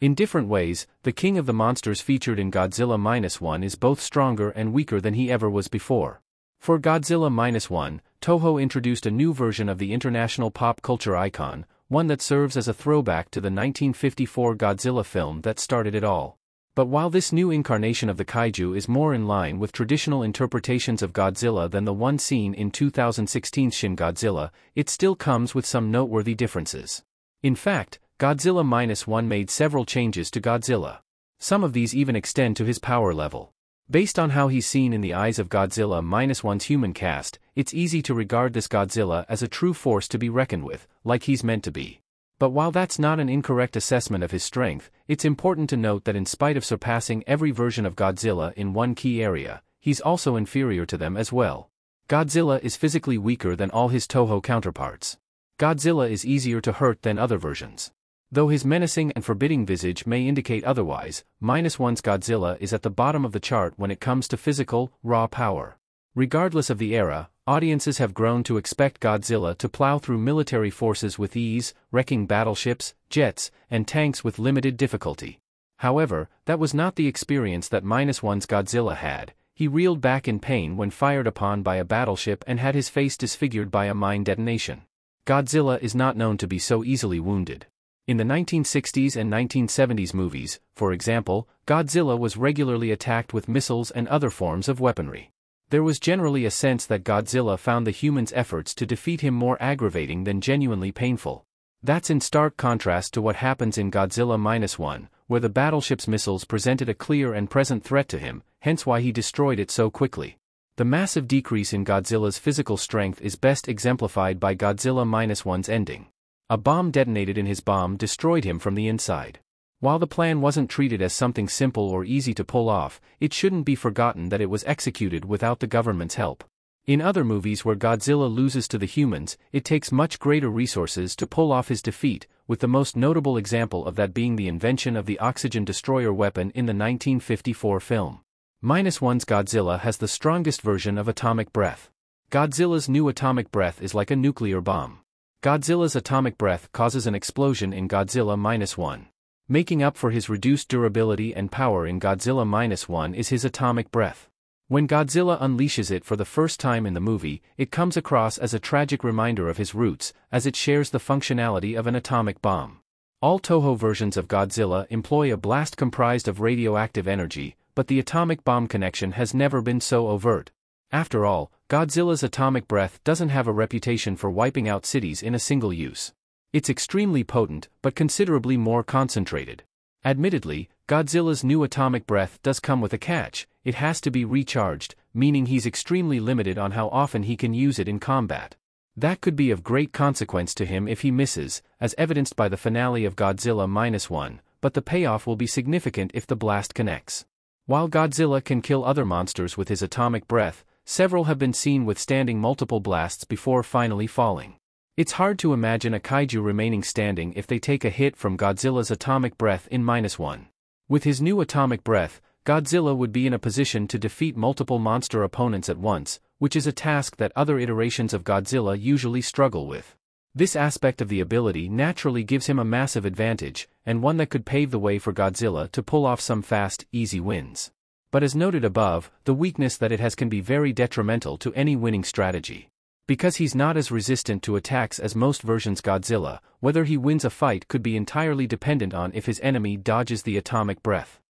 In different ways, the king of the monsters featured in Godzilla -1 is both stronger and weaker than he ever was before. For Godzilla -1, Toho introduced a new version of the international pop culture icon, one that serves as a throwback to the 1954 Godzilla film that started it all. But while this new incarnation of the kaiju is more in line with traditional interpretations of Godzilla than the one seen in 2016's Shin Godzilla, it still comes with some noteworthy differences. In fact, Godzilla -1 made several changes to Godzilla. Some of these even extend to his power level. Based on how he's seen in the eyes of Godzilla -1's human cast, it's easy to regard this Godzilla as a true force to be reckoned with, like he's meant to be. But while that's not an incorrect assessment of his strength, it's important to note that in spite of surpassing every version of Godzilla in one key area, he's also inferior to them as well. Godzilla is physically weaker than all his Toho counterparts. Godzilla is easier to hurt than other versions. Though his menacing and forbidding visage may indicate otherwise, -1's Godzilla is at the bottom of the chart when it comes to physical, raw power. Regardless of the era, audiences have grown to expect Godzilla to plow through military forces with ease, wrecking battleships, jets, and tanks with limited difficulty. However, that was not the experience that -1's Godzilla had. He reeled back in pain when fired upon by a battleship and had his face disfigured by a mine detonation. Godzilla is not known to be so easily wounded. In the 1960s and 1970s movies, for example, Godzilla was regularly attacked with missiles and other forms of weaponry. There was generally a sense that Godzilla found the humans' efforts to defeat him more aggravating than genuinely painful. That's in stark contrast to what happens in Godzilla -1, where the battleship's missiles presented a clear and present threat to him, hence why he destroyed it so quickly. The massive decrease in Godzilla's physical strength is best exemplified by Godzilla -1's ending. A bomb detonated in his bomb destroyed him from the inside. While the plan wasn't treated as something simple or easy to pull off, it shouldn't be forgotten that it was executed without the government's help. In other movies where Godzilla loses to the humans, it takes much greater resources to pull off his defeat, with the most notable example of that being the invention of the oxygen destroyer weapon in the 1954 film. -1's Godzilla has the strongest version of atomic breath. Godzilla's new atomic breath is like a nuclear bomb. Godzilla's atomic breath causes an explosion in Godzilla -1. Making up for his reduced durability and power in Godzilla -1 is his atomic breath. When Godzilla unleashes it for the first time in the movie, it comes across as a tragic reminder of his roots, as it shares the functionality of an atomic bomb. All Toho versions of Godzilla employ a blast comprised of radioactive energy, but the atomic bomb connection has never been so overt. After all, Godzilla's atomic breath doesn't have a reputation for wiping out cities in a single use. It's extremely potent, but considerably more concentrated. Admittedly, Godzilla's new atomic breath does come with a catch: it has to be recharged, meaning he's extremely limited on how often he can use it in combat. That could be of great consequence to him if he misses, as evidenced by the finale of Godzilla -1, but the payoff will be significant if the blast connects. While Godzilla can kill other monsters with his atomic breath, several have been seen withstanding multiple blasts before finally falling. It's hard to imagine a kaiju remaining standing if they take a hit from Godzilla's atomic breath in -1. With his new atomic breath, Godzilla would be in a position to defeat multiple monster opponents at once, which is a task that other iterations of Godzilla usually struggle with. This aspect of the ability naturally gives him a massive advantage, and one that could pave the way for Godzilla to pull off some fast, easy wins. But as noted above, the weakness that it has can be very detrimental to any winning strategy. Because he's not as resistant to attacks as most versions Godzilla, whether he wins a fight could be entirely dependent on if his enemy dodges the atomic breath.